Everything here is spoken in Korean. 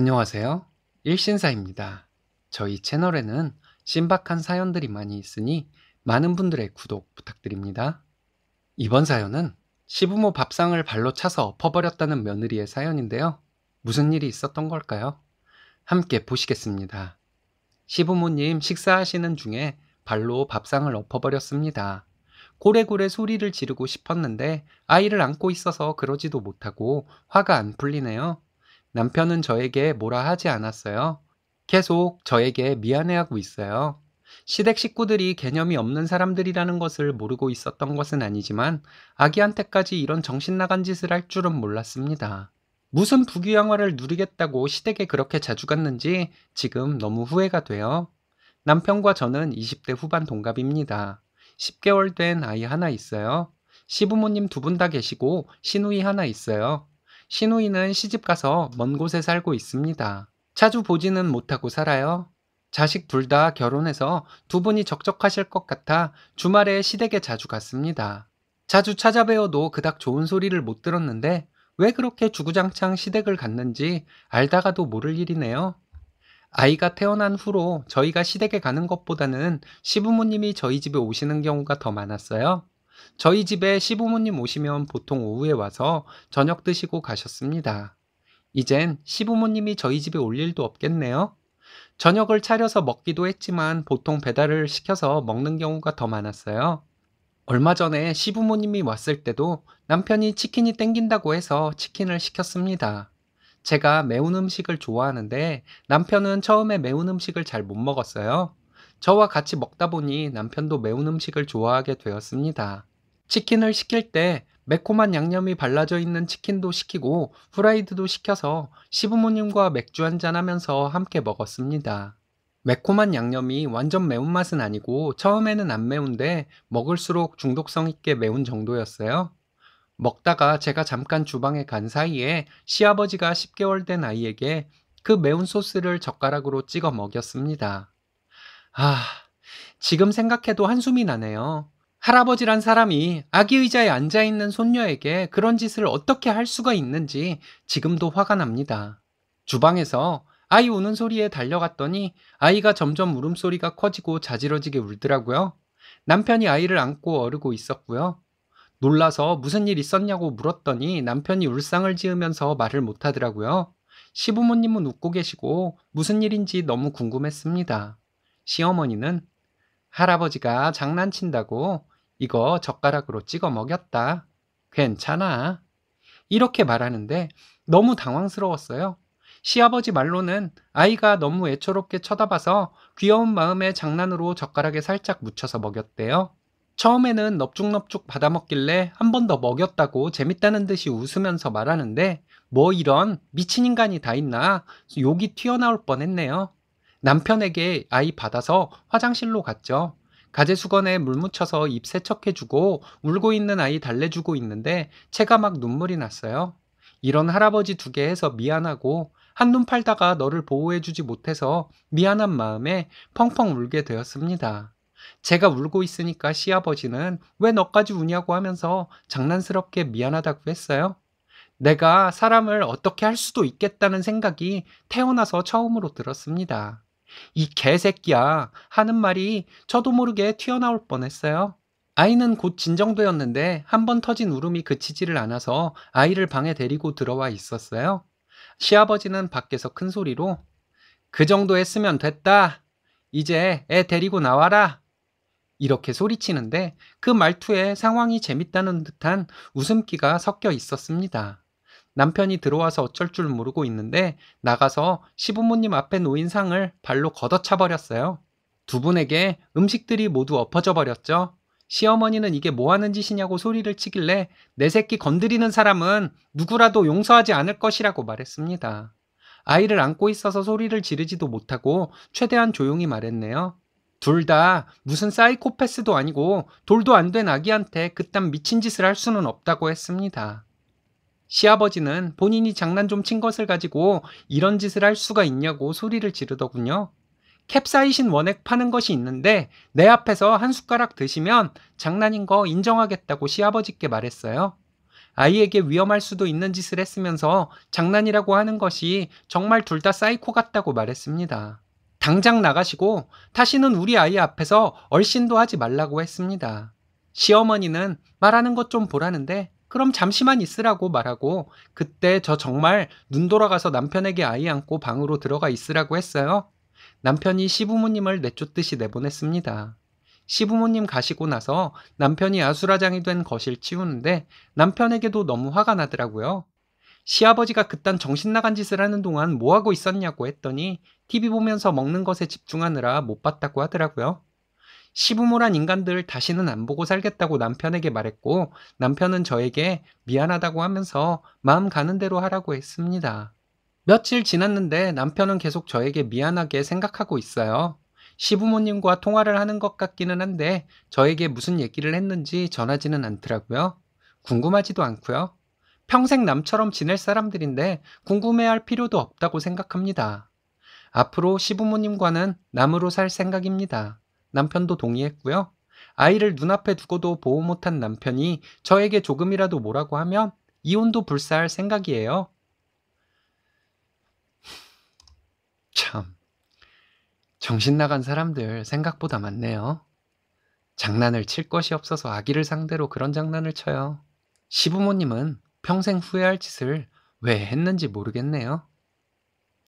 안녕하세요. 일신사입니다. 저희 채널에는 신박한 사연들이 많이 있으니 많은 분들의 구독 부탁드립니다. 이번 사연은 시부모 밥상을 발로 차서 엎어버렸다는 며느리의 사연인데요. 무슨 일이 있었던 걸까요? 함께 보시겠습니다. 시부모님 식사하시는 중에 발로 밥상을 엎어버렸습니다. 고래고래 소리를 지르고 싶었는데 아이를 안고 있어서 그러지도 못하고 화가 안 풀리네요. 남편은 저에게 뭐라 하지 않았어요. 계속 저에게 미안해하고 있어요. 시댁 식구들이 개념이 없는 사람들이라는 것을 모르고 있었던 것은 아니지만 아기한테까지 이런 정신 나간 짓을 할 줄은 몰랐습니다. 무슨 부귀영화를 누리겠다고 시댁에 그렇게 자주 갔는지 지금 너무 후회가 돼요. 남편과 저는 20대 후반 동갑입니다. 10개월 된 아이 하나 있어요. 시부모님 두 분 다 계시고 시누이 하나 있어요. 시누이는 시집가서 먼 곳에 살고 있습니다. 자주 보지는 못하고 살아요. 자식 둘 다 결혼해서 두 분이 적적하실 것 같아 주말에 시댁에 자주 갔습니다. 자주 찾아뵈어도 그닥 좋은 소리를 못 들었는데 왜 그렇게 주구장창 시댁을 갔는지 알다가도 모를 일이네요. 아이가 태어난 후로 저희가 시댁에 가는 것보다는 시부모님이 저희 집에 오시는 경우가 더 많았어요. 저희 집에 시부모님 오시면 보통 오후에 와서 저녁 드시고 가셨습니다. 이젠 시부모님이 저희 집에 올 일도 없겠네요. 저녁을 차려서 먹기도 했지만 보통 배달을 시켜서 먹는 경우가 더 많았어요. 얼마 전에 시부모님이 왔을 때도 남편이 치킨이 땡긴다고 해서 치킨을 시켰습니다. 제가 매운 음식을 좋아하는데 남편은 처음에 매운 음식을 잘 못 먹었어요. 저와 같이 먹다 보니 남편도 매운 음식을 좋아하게 되었습니다. 치킨을 시킬 때 매콤한 양념이 발라져 있는 치킨도 시키고 후라이드도 시켜서 시부모님과 맥주 한잔 하면서 함께 먹었습니다. 매콤한 양념이 완전 매운맛은 아니고 처음에는 안 매운데 먹을수록 중독성 있게 매운 정도였어요. 먹다가 제가 잠깐 주방에 간 사이에 시아버지가 10개월 된 아이에게 그 매운 소스를 젓가락으로 찍어 먹였습니다. 아, 지금 생각해도 한숨이 나네요. 할아버지란 사람이 아기 의자에 앉아있는 손녀에게 그런 짓을 어떻게 할 수가 있는지 지금도 화가 납니다. 주방에서 아이 우는 소리에 달려갔더니 아이가 점점 울음소리가 커지고 자지러지게 울더라고요. 남편이 아이를 안고 어르고 있었고요. 놀라서 무슨 일 있었냐고 물었더니 남편이 울상을 지으면서 말을 못하더라고요. 시부모님은 웃고 계시고 무슨 일인지 너무 궁금했습니다. 시어머니는 할아버지가 장난친다고 이거 젓가락으로 찍어 먹였다. 괜찮아. 이렇게 말하는데 너무 당황스러웠어요. 시아버지 말로는 아이가 너무 애처롭게 쳐다봐서 귀여운 마음에 장난으로 젓가락에 살짝 묻혀서 먹였대요. 처음에는 넙죽넙죽 받아먹길래 한 번 더 먹였다고 재밌다는 듯이 웃으면서 말하는데 뭐 이런 미친 인간이 다 있나 욕이 튀어나올 뻔했네요. 남편에게 아이 받아서 화장실로 갔죠. 가제수건에 물 묻혀서 입 세척해주고 울고 있는 아이 달래주고 있는데 제가 막 눈물이 났어요. 이런 할아버지 두 개 해서 미안하고 한눈 팔다가 너를 보호해주지 못해서 미안한 마음에 펑펑 울게 되었습니다. 제가 울고 있으니까 시아버지는 왜 너까지 우냐고 하면서 장난스럽게 미안하다고 했어요. 내가 사람을 어떻게 할 수도 있겠다는 생각이 태어나서 처음으로 들었습니다. 이 개새끼야 하는 말이 저도 모르게 튀어나올 뻔했어요. 아이는 곧 진정되었는데 한 번 터진 울음이 그치지를 않아서 아이를 방에 데리고 들어와 있었어요. 시아버지는 밖에서 큰 소리로 그 정도 했으면 됐다. 이제 애 데리고 나와라. 이렇게 소리치는데 그 말투에 상황이 재밌다는 듯한 웃음기가 섞여 있었습니다. 남편이 들어와서 어쩔 줄 모르고 있는데 나가서 시부모님 앞에 놓인 상을 발로 걷어차 버렸어요. 두 분에게 음식들이 모두 엎어져 버렸죠. 시어머니는 이게 뭐 하는 짓이냐고 소리를 치길래 내 새끼 건드리는 사람은 누구라도 용서하지 않을 것이라고 말했습니다. 아이를 안고 있어서 소리를 지르지도 못하고 최대한 조용히 말했네요. 둘 다 무슨 사이코패스도 아니고 돌도 안 된 아기한테 그딴 미친 짓을 할 수는 없다고 했습니다. 시아버지는 본인이 장난 좀 친 것을 가지고 이런 짓을 할 수가 있냐고 소리를 지르더군요. 캡사이신 원액 파는 것이 있는데 내 앞에서 한 숟가락 드시면 장난인 거 인정하겠다고 시아버지께 말했어요. 아이에게 위험할 수도 있는 짓을 했으면서 장난이라고 하는 것이 정말 둘 다 사이코 같다고 말했습니다. 당장 나가시고 다시는 우리 아이 앞에서 얼씬도 하지 말라고 했습니다. 시어머니는 말하는 것 좀 보라는데 그럼 잠시만 있으라고 말하고 그때 저 정말 눈 돌아가서 남편에게 아이 안고 방으로 들어가 있으라고 했어요. 남편이 시부모님을 내쫓듯이 내보냈습니다. 시부모님 가시고 나서 남편이 아수라장이 된 거실 치우는데 남편에게도 너무 화가 나더라고요. 시아버지가 그딴 정신 나간 짓을 하는 동안 뭐 하고 있었냐고 했더니 TV 보면서 먹는 것에 집중하느라 못 봤다고 하더라고요. 시부모란 인간들 다시는 안 보고 살겠다고 남편에게 말했고 남편은 저에게 미안하다고 하면서 마음 가는 대로 하라고 했습니다. 며칠 지났는데 남편은 계속 저에게 미안하게 생각하고 있어요. 시부모님과 통화를 하는 것 같기는 한데 저에게 무슨 얘기를 했는지 전하지는 않더라고요. 궁금하지도 않고요. 평생 남처럼 지낼 사람들인데 궁금해할 필요도 없다고 생각합니다. 앞으로 시부모님과는 남으로 살 생각입니다. 남편도 동의했고요. 아이를 눈앞에 두고도 보호 못한 남편이 저에게 조금이라도 뭐라고 하면 이혼도 불사할 생각이에요. 참, 정신 나간 사람들 생각보다 많네요. 장난을 칠 것이 없어서 아기를 상대로 그런 장난을 쳐요. 시부모님은 평생 후회할 짓을 왜 했는지 모르겠네요.